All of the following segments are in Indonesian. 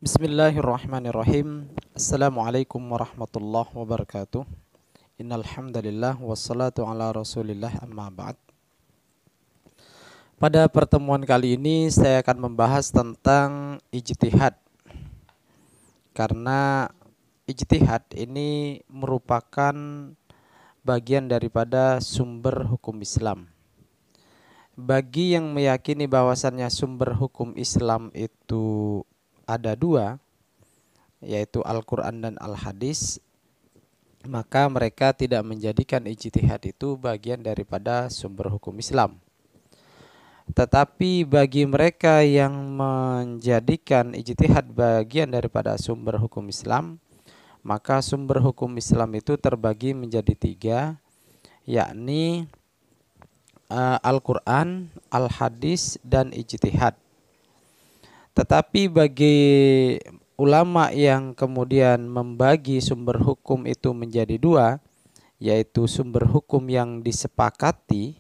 Bismillahirrahmanirrahim. Assalamualaikum warahmatullahi wabarakatuh. Innal hamdalillah wassalatu ala Rasulillah amma ba'd. Pada pertemuan kali ini saya akan membahas tentang ijtihad. Karena ijtihad ini merupakan bagian daripada sumber hukum Islam. Bagi yang meyakini bahwasannya sumber hukum Islam itu ada dua, yaitu Al-Quran dan Al-Hadis, maka mereka tidak menjadikan ijtihad itu bagian daripada sumber hukum Islam. Tetapi bagi mereka yang menjadikan ijtihad bagian daripada sumber hukum Islam, maka sumber hukum Islam itu terbagi menjadi tiga, yakni Al-Quran, Al-Hadis, dan ijtihad. Tetapi bagi ulama yang kemudian membagi sumber hukum itu menjadi dua, yaitu sumber hukum yang disepakati,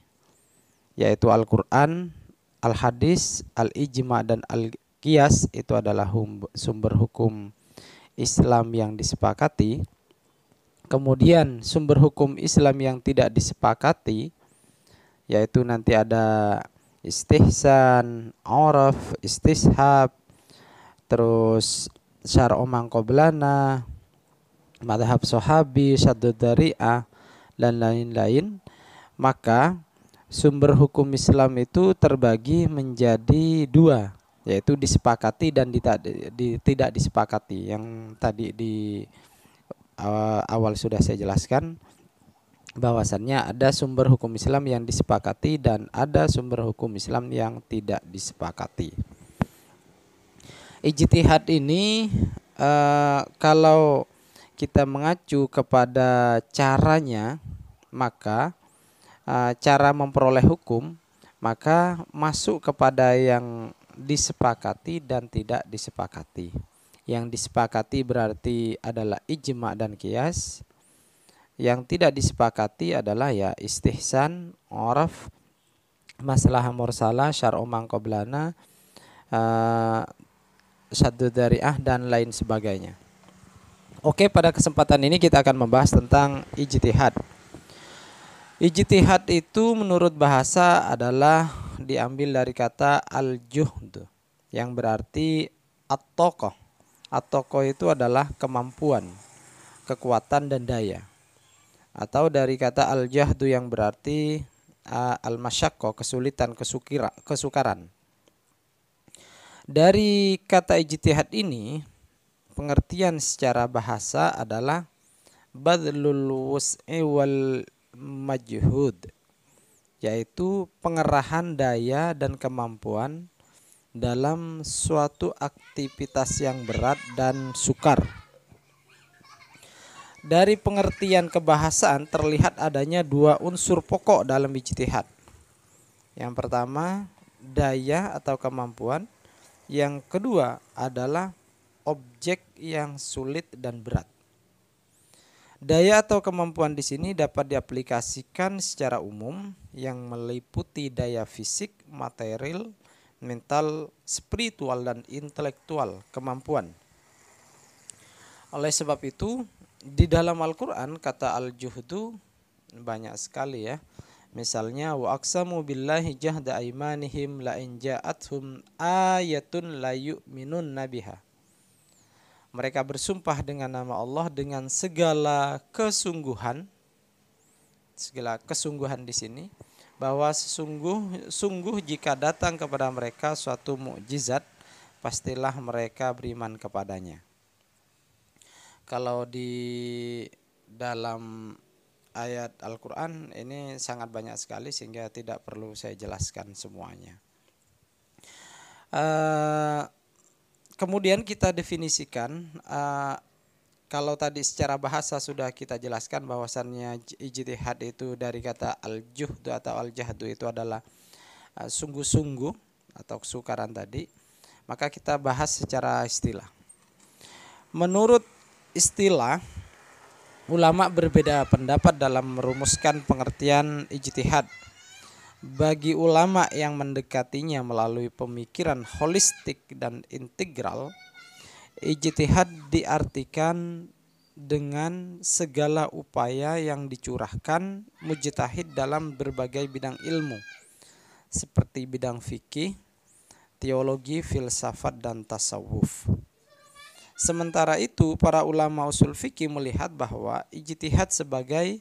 yaitu Al-Quran, Al-Hadis, Al-Ijma, dan Al-Qiyas, itu adalah sumber hukum Islam yang disepakati. Kemudian sumber hukum Islam yang tidak disepakati, yaitu nanti ada istihsan, uraf, istishab, terus syar'u man qablana, madhab sahabi, syaddud dari'ah, dan lain-lain. Maka sumber hukum Islam itu terbagi menjadi dua, yaitu disepakati dan tidak disepakati. Yang tadi di awal sudah saya jelaskan bahwasannya ada sumber hukum Islam yang disepakati dan ada sumber hukum Islam yang tidak disepakati. Ijtihad ini kalau kita mengacu kepada caranya, maka cara memperoleh hukum, maka masuk kepada yang disepakati dan tidak disepakati. Yang disepakati berarti adalah ijma dan qiyas. Yang tidak disepakati adalah ya istihsan, uraf, masalah mursalah, syar'u man qablana, syaddud dari'ah, dan lain sebagainya. Oke, pada kesempatan ini kita akan membahas tentang ijtihad. Ijtihad itu menurut bahasa adalah diambil dari kata al-juhd, yang berarti at-toqoh. At-toqoh itu adalah kemampuan, kekuatan, dan daya. Atau dari kata al-jahdu yang berarti al-masyaqqah, kesulitan, kesukaran. Dari kata ijtihad ini, pengertian secara bahasa adalah badlul wus'i wal majhud, yaitu pengerahan daya dan kemampuan dalam suatu aktivitas yang berat dan sukar. Dari pengertian kebahasaan terlihat adanya dua unsur pokok dalam ijtihad. Yang pertama, daya atau kemampuan. Yang kedua adalah objek yang sulit dan berat. Daya atau kemampuan di sini dapat diaplikasikan secara umum yang meliputi daya fisik, material, mental, spiritual, dan intelektual kemampuan. Oleh sebab itu, di dalam Al-Quran kata al-juhdu banyak sekali ya. Misalnya wa aqsamu billahi jahda aimanihim la in ja'athum ayatun la yu'minunna biha. Mereka bersumpah dengan nama Allah dengan segala kesungguhan. Segala kesungguhan di sini bahwa sungguh jika datang kepada mereka suatu mukjizat, pastilah mereka beriman kepadanya. Kalau di dalam ayat Al-Quran ini sangat banyak sekali sehingga tidak perlu saya jelaskan semuanya. Kemudian kita definisikan, kalau tadi secara bahasa sudah kita jelaskan bahwasannya ijtihad itu dari kata al-juhd atau al-jahdu itu adalah sungguh-sungguh atau kesukaran tadi, maka kita bahas secara istilah. Menurut istilah, ulama berbeda pendapat dalam merumuskan pengertian ijtihad. Bagi ulama yang mendekatinya melalui pemikiran holistik dan integral, Ijtihad diartikan dengan segala upaya yang dicurahkan mujtahid dalam berbagai bidang ilmu seperti bidang fikih, teologi, filsafat, dan tasawuf. Sementara itu, para ulama usul fikih melihat bahwa ijtihad sebagai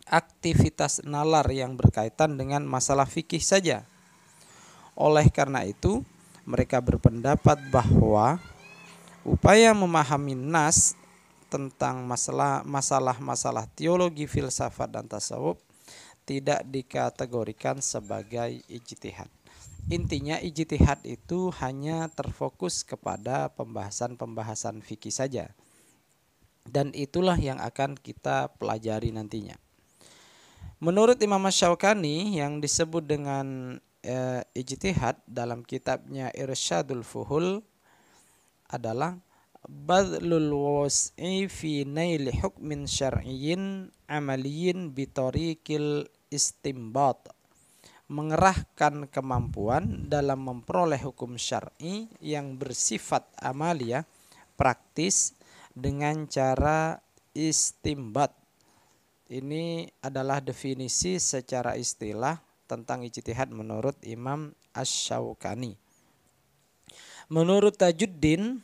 aktivitas nalar yang berkaitan dengan masalah fikih saja. Oleh karena itu, mereka berpendapat bahwa upaya memahami nas tentang masalah-masalah teologi, filsafat, dan tasawuf tidak dikategorikan sebagai ijtihad. Intinya ijtihad itu hanya terfokus kepada pembahasan-pembahasan fikih saja. Dan itulah yang akan kita pelajari nantinya. Menurut Imam Asy-Syaukani yang disebut dengan ijtihad dalam kitabnya Irsyadul Fuhul adalah badlul was'i fi naili hukmin syar'iyyin amaliyyin bitariqil istimbat, mengerahkan kemampuan dalam memperoleh hukum syar'i yang bersifat amalia, praktis, dengan cara istimbat. Ini adalah definisi secara istilah tentang ijtihad menurut Imam Asy-Syaukani. Menurut Tajuddin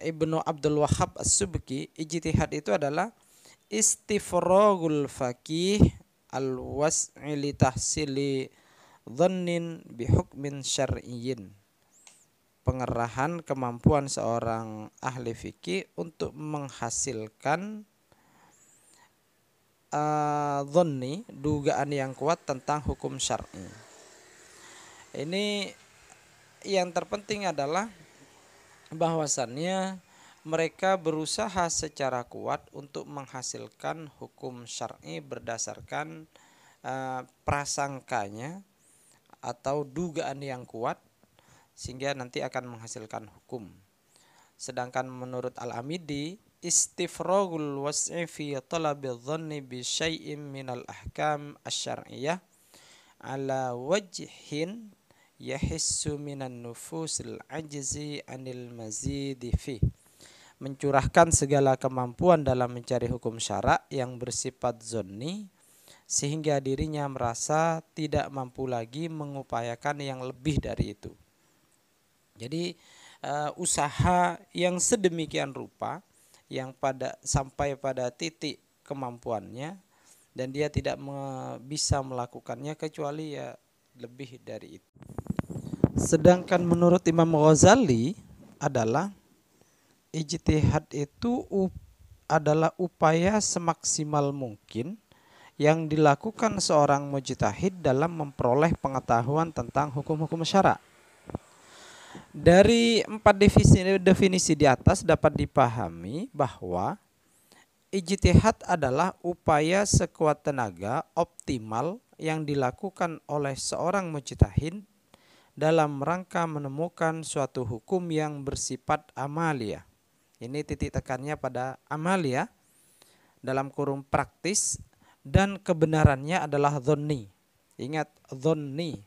Ibnu Abdul Wahhab As-Subki, ijtihad itu adalah istifragul faqih al-was'i li tahsili dhannin bihukmin syar'iyyin, pengerahan kemampuan seorang ahli fikih untuk menghasilkan dhanni, dugaan yang kuat tentang hukum syar'i. Ini yang terpenting adalah bahwasannya mereka berusaha secara kuat untuk menghasilkan hukum syar'i berdasarkan prasangkanya atau dugaan yang kuat sehingga nanti akan menghasilkan hukum. Sedangkan menurut Al-Amidi, istifragul was'i fi talabil dhanni bi syai'in minal ahkam asy-syar'iyyah ala wajhin yahissu minan nufusil ajzi anil mazidi fi, mencurahkan segala kemampuan dalam mencari hukum syara' yang bersifat zonni sehingga dirinya merasa tidak mampu lagi mengupayakan yang lebih dari itu. Jadi usaha yang sedemikian rupa yang sampai pada titik kemampuannya dan dia tidak bisa melakukannya kecuali ya lebih dari itu. Sedangkan menurut Imam Ghazali adalah ijtihad itu adalah upaya semaksimal mungkin yang dilakukan seorang mujtahid dalam memperoleh pengetahuan tentang hukum-hukum syara'. Dari 4 definisi di atas dapat dipahami bahwa ijtihad adalah upaya sekuat tenaga optimal yang dilakukan oleh seorang mujtahid dalam rangka menemukan suatu hukum yang bersifat amalia. Ini titik tekannya pada amalia dalam kurung praktis dan kebenarannya adalah dhonni. Ingat dhonni.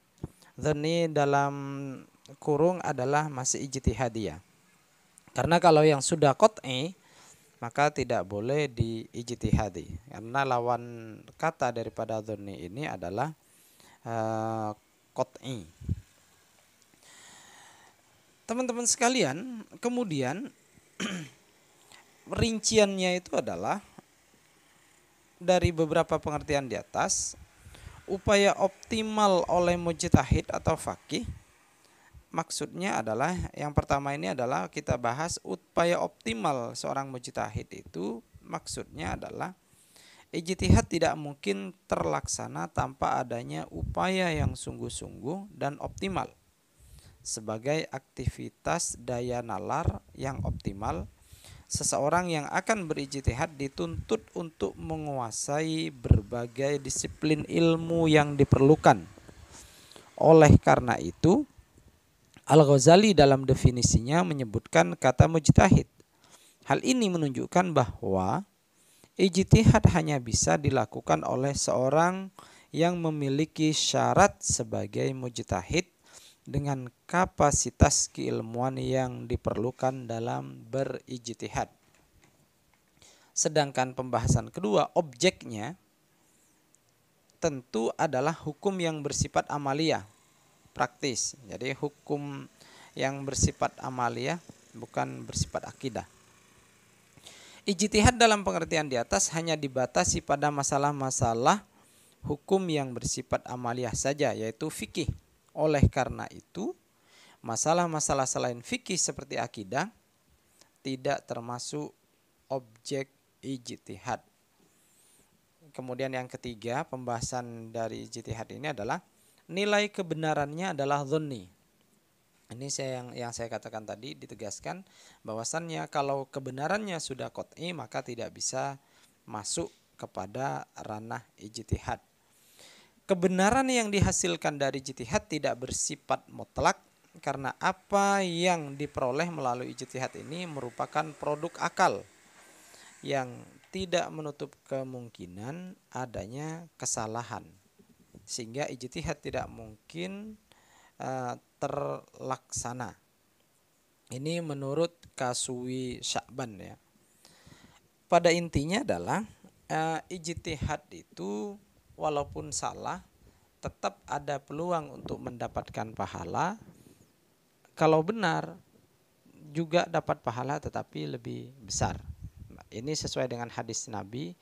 Dhonni dalam kurung adalah masih ijtihadiyah. Karena kalau yang sudah qat'i maka tidak boleh diijtihadi. Karena lawan kata daripada dhonni ini adalah qat'i. Teman-teman sekalian, kemudian rinciannya itu adalah dari beberapa pengertian di atas, upaya optimal oleh mujtahid atau faqih. Maksudnya adalah yang pertama ini adalah kita bahas upaya optimal seorang mujtahid itu maksudnya adalah ijtihad tidak mungkin terlaksana tanpa adanya upaya yang sungguh-sungguh dan optimal. Sebagai aktivitas daya nalar yang optimal, seseorang yang akan berijtihad dituntut untuk menguasai berbagai disiplin ilmu yang diperlukan. Oleh karena itu, Al-Ghazali dalam definisinya menyebutkan kata mujtahid. Hal ini menunjukkan bahwa ijtihad hanya bisa dilakukan oleh seorang yang memiliki syarat sebagai mujtahid dengan kapasitas keilmuan yang diperlukan dalam berijtihad. Sedangkan pembahasan kedua, objeknya tentu adalah hukum yang bersifat amaliyah, praktis. Jadi hukum yang bersifat amaliyah, bukan bersifat akidah. Ijtihad dalam pengertian di atas hanya dibatasi pada masalah-masalah hukum yang bersifat amaliyah saja, yaitu fikih. Oleh karena itu, masalah-masalah selain fikih seperti akidah tidak termasuk objek ijtihad. Kemudian yang ketiga, pembahasan dari ijtihad ini adalah nilai kebenarannya adalah dzanni. Ini yang saya katakan tadi, ditegaskan bahwasannya kalau kebenarannya sudah qat'i maka tidak bisa masuk kepada ranah ijtihad. Kebenaran yang dihasilkan dari ijtihad tidak bersifat mutlak, karena apa yang diperoleh melalui ijtihad ini merupakan produk akal yang tidak menutup kemungkinan adanya kesalahan, sehingga ijtihad tidak mungkin terlaksana. Ini menurut Kasui Sya'ban ya. Pada intinya adalah ijtihad itu walaupun salah tetap ada peluang untuk mendapatkan pahala. Kalau benar juga dapat pahala tetapi lebih besar. Ini sesuai dengan hadis Nabi,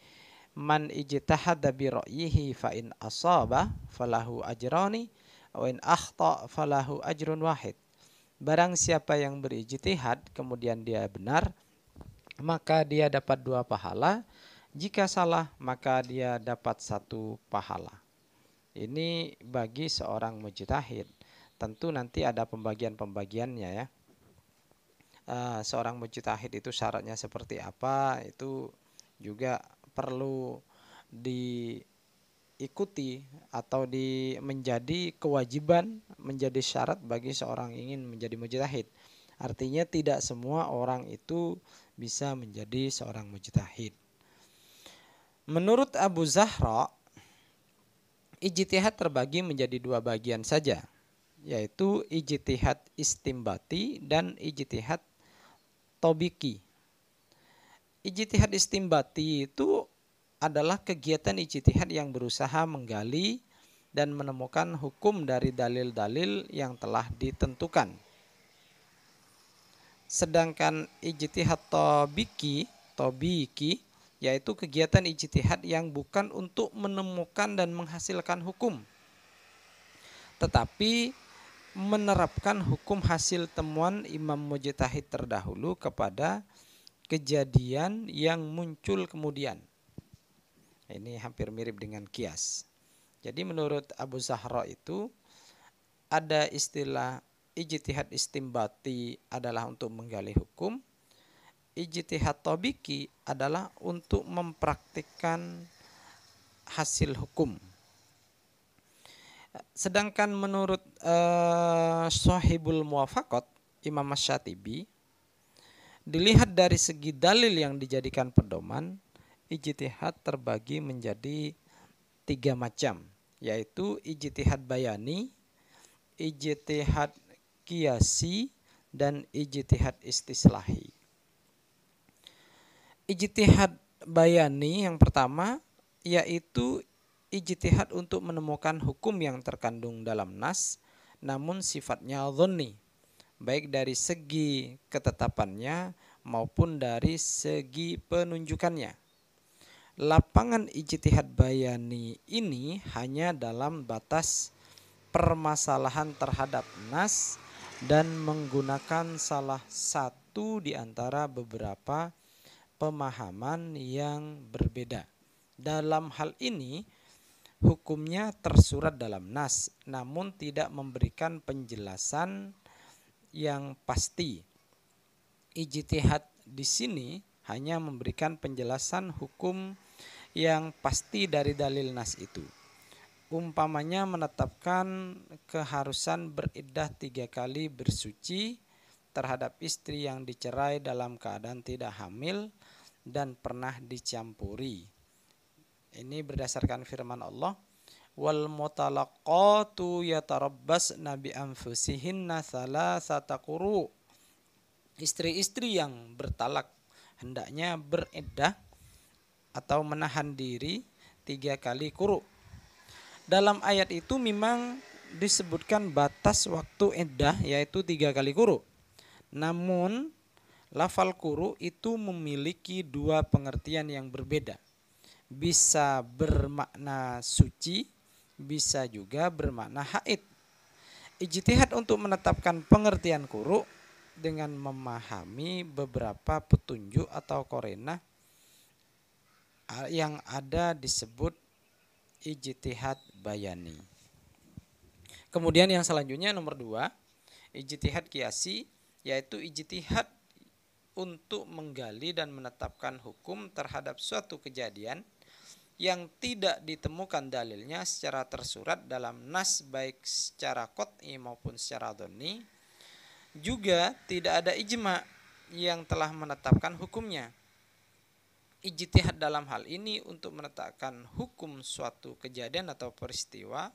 man ijtahada bi ra'yihi fa in asaba falahu ajrani wa in akhta falahu ajrun wahid. Barang siapa yang berijtihad kemudian dia benar, maka dia dapat 2 pahala. Jika salah maka dia dapat 1 pahala. Ini bagi seorang mujtahid. Tentu nanti ada pembagian-pembagiannya ya. Seorang mujtahid itu syaratnya seperti apa, itu juga perlu diikuti atau menjadi kewajiban, menjadi syarat bagi seorang ingin menjadi mujtahid. Artinya tidak semua orang itu bisa menjadi seorang mujtahid. Menurut Abu Zahra, ijtihad terbagi menjadi 2 bagian saja, yaitu ijtihad istimbati dan ijtihad tobiki. Ijtihad istimbati itu adalah kegiatan ijtihad yang berusaha menggali dan menemukan hukum dari dalil-dalil yang telah ditentukan. Sedangkan ijtihad tobiki yaitu kegiatan ijtihad yang bukan untuk menemukan dan menghasilkan hukum, tetapi menerapkan hukum hasil temuan imam mujtahid terdahulu kepada kejadian yang muncul kemudian. Ini hampir mirip dengan qiyas. Jadi menurut Abu Zahra itu ada istilah ijtihad istimbati adalah untuk menggali hukum, ijtihad tobiki adalah untuk mempraktikkan hasil hukum. Sedangkan menurut Shahibul Muwafaqat Imam Asy-Syatibi, dilihat dari segi dalil yang dijadikan pedoman, ijtihad terbagi menjadi 3 macam, yaitu ijtihad bayani, ijtihad qiyasi, dan ijtihad istislahi. Ijtihad bayani yang pertama yaitu ijtihad untuk menemukan hukum yang terkandung dalam nas namun sifatnya dzanni, baik dari segi ketetapannya maupun dari segi penunjukannya. Lapangan ijtihad bayani ini hanya dalam batas permasalahan terhadap nas dan menggunakan salah satu di antara beberapa pemahaman yang berbeda. Dalam hal ini hukumnya tersurat dalam nas namun tidak memberikan penjelasan yang pasti. Ijtihad di sini hanya memberikan penjelasan hukum yang pasti dari dalil nas itu. Umpamanya menetapkan keharusan beriddah 3 kali bersuci terhadap istri yang dicerai dalam keadaan tidak hamil dan pernah dicampuri. Ini berdasarkan firman Allah, wal mutalaqqatu yatarabbasna bi anfusihinna salasata quru. Istri-istri yang bertalak hendaknya beriddah atau menahan diri 3 kali quru. Dalam ayat itu memang disebutkan batas waktu iddah yaitu 3 kali quru. Namun lafal quru itu memiliki 2 pengertian yang berbeda. Bisa bermakna suci, bisa juga bermakna haid. Ijtihad untuk menetapkan pengertian quru dengan memahami beberapa petunjuk atau qarinah yang ada disebut ijtihad bayani. Kemudian yang selanjutnya nomor 2, ijtihad qiyasi, yaitu ijtihad untuk menggali dan menetapkan hukum terhadap suatu kejadian yang tidak ditemukan dalilnya secara tersurat dalam nas baik secara qat'i maupun secara dhonni. Juga tidak ada ijma yang telah menetapkan hukumnya. Ijtihad dalam hal ini untuk menetapkan hukum suatu kejadian atau peristiwa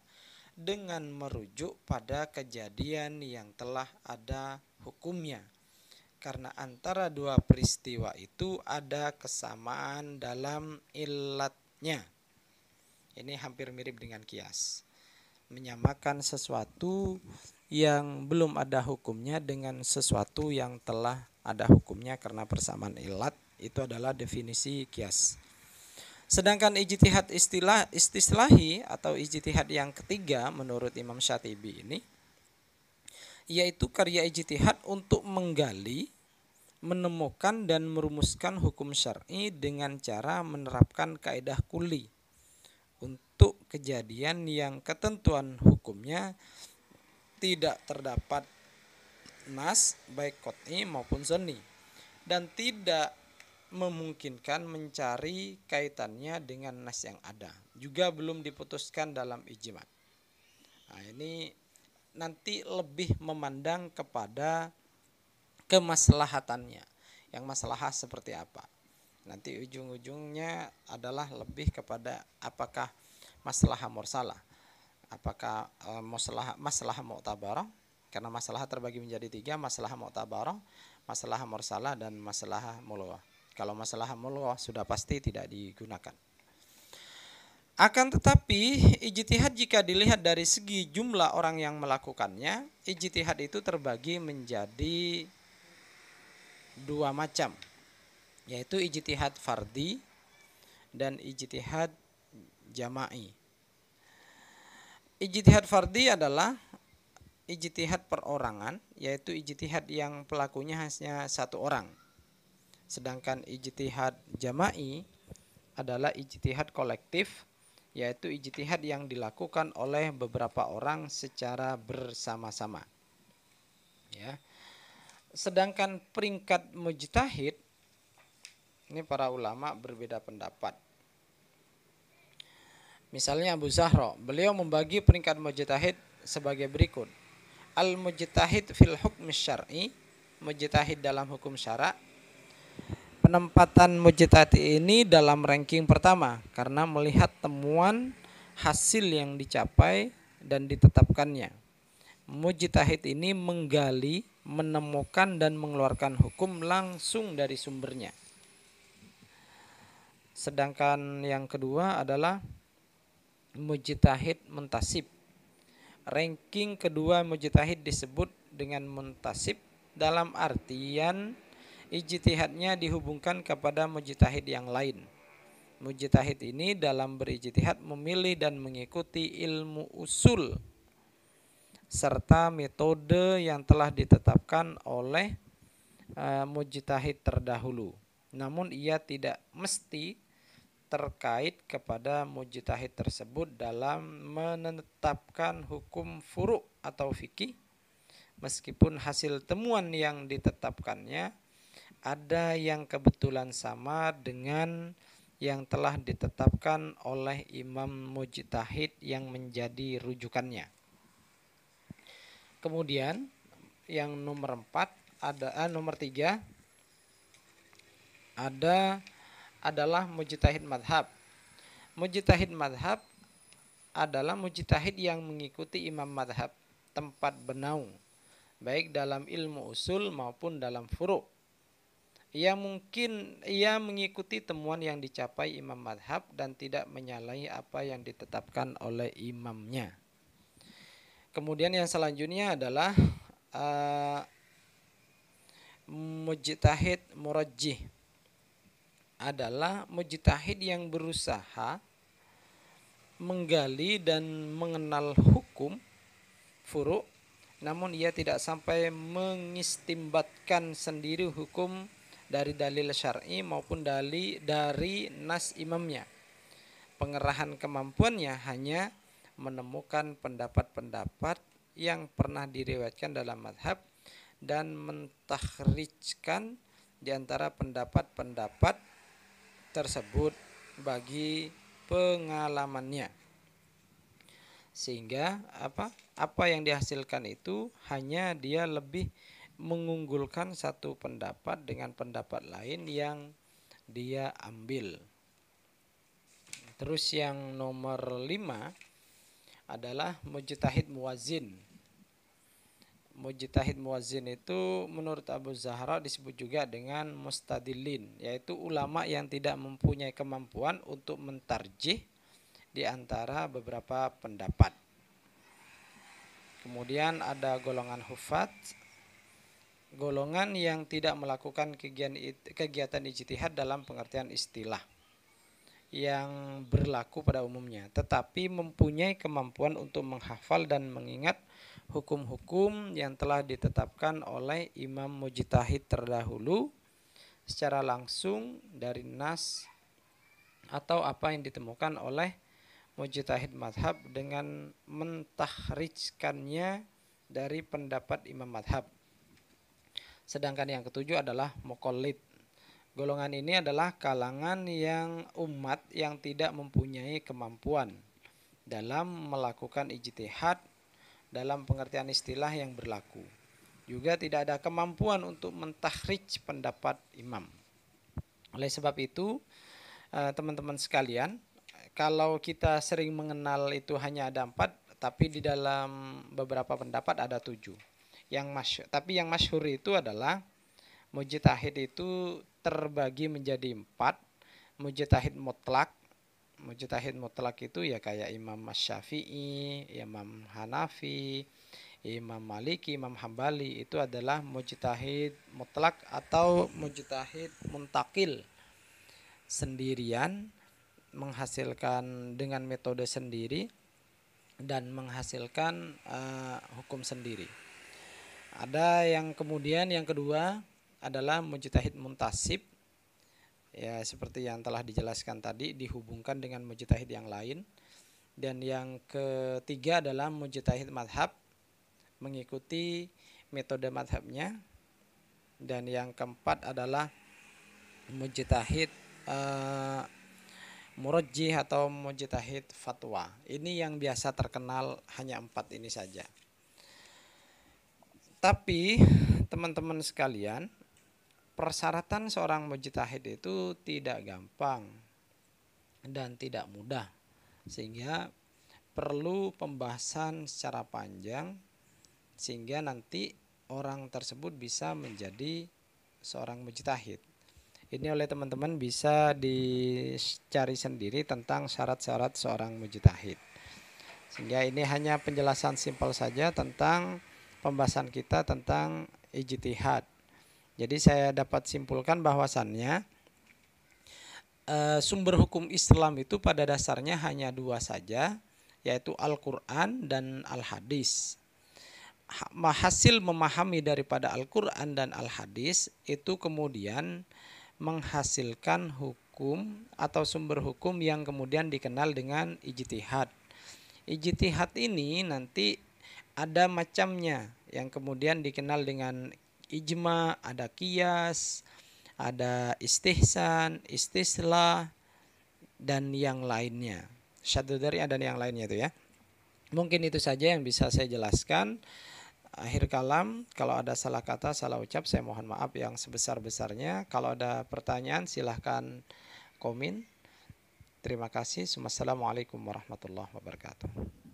dengan merujuk pada kejadian yang telah ada hukumnya. Karena antara 2 peristiwa itu ada kesamaan dalam illatnya. Ini hampir mirip dengan qiyas. Menyamakan sesuatu yang belum ada hukumnya dengan sesuatu yang telah ada hukumnya karena persamaan illat, itu adalah definisi qiyas. Sedangkan ijtihad istislahi atau ijtihad yang ketiga menurut Imam Syatibi ini, yaitu karya ijtihad untuk menggali, menemukan dan merumuskan hukum syar'i dengan cara menerapkan kaidah kulli untuk kejadian yang ketentuan hukumnya tidak terdapat nas baik qat'i maupun dhonni dan tidak memungkinkan mencari kaitannya dengan nas yang ada, juga belum diputuskan dalam ijma. Nah, ini nanti lebih memandang kepada kemaslahatannya, yang maslahah seperti apa. Nanti ujung-ujungnya adalah lebih kepada apakah maslahah mursalah, apakah maslahah mu'tabarah, karena maslahah terbagi menjadi 3, maslahah mu'tabarah, maslahah mursalah dan maslahah mulghah. Kalau maslahah mulghah sudah pasti tidak digunakan. Akan tetapi ijtihad jika dilihat dari segi jumlah orang yang melakukannya, ijtihad itu terbagi menjadi 2 macam, yaitu ijtihad fardhi dan ijtihad jama'i. Ijtihad fardhi adalah ijtihad perorangan, yaitu ijtihad yang pelakunya hanya 1 orang. Sedangkan ijtihad jama'i adalah ijtihad kolektif, yaitu ijtihad yang dilakukan oleh beberapa orang secara bersama-sama. Ya. Sedangkan peringkat mujtahid, ini para ulama berbeda pendapat. Misalnya Abu Zahra, beliau membagi peringkat mujtahid sebagai berikut. Al-mujtahid fil hukm syar'i, mujtahid dalam hukum syara'. Penempatan mujtahid ini dalam ranking pertama karena melihat temuan hasil yang dicapai dan ditetapkannya. Mujtahid ini menggali, menemukan dan mengeluarkan hukum langsung dari sumbernya. Sedangkan yang kedua adalah mujtahid muntasib. Ranking kedua mujtahid disebut dengan muntasib dalam artian ijtihadnya dihubungkan kepada mujtahid yang lain. Mujtahid ini dalam berijtihad memilih dan mengikuti ilmu usul serta metode yang telah ditetapkan oleh mujtahid terdahulu. Namun ia tidak mesti terkait kepada mujtahid tersebut dalam menetapkan hukum furu' atau fikih, meskipun hasil temuan yang ditetapkannya ada yang kebetulan sama dengan yang telah ditetapkan oleh imam mujtahid yang menjadi rujukannya. Kemudian yang nomor 3 adalah mujtahid madhab. Mujtahid madhab adalah mujtahid yang mengikuti imam madhab tempat bernaung, baik dalam ilmu usul maupun dalam furu'. Ia mengikuti temuan yang dicapai imam madhab dan tidak menyalahi apa yang ditetapkan oleh imamnya. Kemudian yang selanjutnya adalah mujtahid murajjih, adalah mujtahid yang berusaha menggali dan mengenal hukum furu', namun ia tidak sampai mengistimbatkan sendiri hukum dari dalil syar'i maupun dari nas imamnya. Pengerahan kemampuannya hanya menemukan pendapat-pendapat yang pernah diriwayatkan dalam madhab dan mentakhrijkan di antara pendapat-pendapat tersebut bagi pengalamannya, sehingga apa yang dihasilkan itu hanya dia lebih mengunggulkan satu pendapat dengan pendapat lain yang dia ambil. Terus yang nomor 5 adalah mujtahid muwazzin. Mujtahid muwazzin itu menurut Abu Zahra disebut juga dengan mustadilin, yaitu ulama yang tidak mempunyai kemampuan untuk mentarjih di antara beberapa pendapat. Kemudian ada golongan hufat, golongan yang tidak melakukan kegiatan ijtihad dalam pengertian istilah yang berlaku pada umumnya, tetapi mempunyai kemampuan untuk menghafal dan mengingat hukum-hukum yang telah ditetapkan oleh imam mujtahid terdahulu secara langsung dari nas atau apa yang ditemukan oleh mujtahid madhab dengan mentakhrijkannya dari pendapat imam madhab. Sedangkan yang ketujuh adalah muqallid. Golongan ini adalah kalangan yang umat yang tidak mempunyai kemampuan dalam melakukan ijtihad dalam pengertian istilah yang berlaku. Juga tidak ada kemampuan untuk mentakhrij pendapat imam. Oleh sebab itu, teman-teman sekalian, kalau kita sering mengenal itu hanya ada 4, tapi di dalam beberapa pendapat ada 7. Tapi yang masyhur itu adalah mujtahid itu terbagi menjadi 4. Mujtahid mutlak. Mujtahid mutlak itu ya kayak Imam Syafi'i, Imam Hanafi, Imam Maliki, Imam Hambali, itu adalah mujtahid mutlak atau mujtahid muntakil, sendirian, menghasilkan dengan metode sendiri dan menghasilkan hukum sendiri. Ada yang kemudian yang kedua adalah mujtahid muntasib, ya seperti yang telah dijelaskan tadi, dihubungkan dengan mujtahid yang lain. Dan yang ketiga adalah mujtahid madhab, mengikuti metode madhabnya. Dan yang keempat adalah mujtahid murajjih atau mujtahid fatwa. Ini yang biasa terkenal, hanya 4 ini saja. Tapi teman-teman sekalian, persyaratan seorang mujtahid itu tidak gampang dan tidak mudah, sehingga perlu pembahasan secara panjang sehingga nanti orang tersebut bisa menjadi seorang mujtahid. Ini oleh teman-teman bisa dicari sendiri tentang syarat-syarat seorang mujtahid. Sehingga ini hanya penjelasan simpel saja tentang pembahasan kita tentang ijtihad. Jadi saya dapat simpulkan bahwasannya sumber hukum Islam itu pada dasarnya hanya 2 saja, yaitu Al-Quran dan Al-Hadis. Hasil memahami daripada Al-Quran dan Al-Hadis itu kemudian menghasilkan hukum atau sumber hukum yang kemudian dikenal dengan ijtihad. Ijtihad ini nanti ada macamnya yang kemudian dikenal dengan ijma, ada qiyas, ada istihsan, istislah, dan yang lainnya. Syadzudari dan yang lainnya itu ya. Mungkin itu saja yang bisa saya jelaskan. Akhir kalam, kalau ada salah kata, salah ucap, saya mohon maaf yang sebesar-besarnya. Kalau ada pertanyaan silahkan komen. Terima kasih. Wassalamualaikum warahmatullahi wabarakatuh.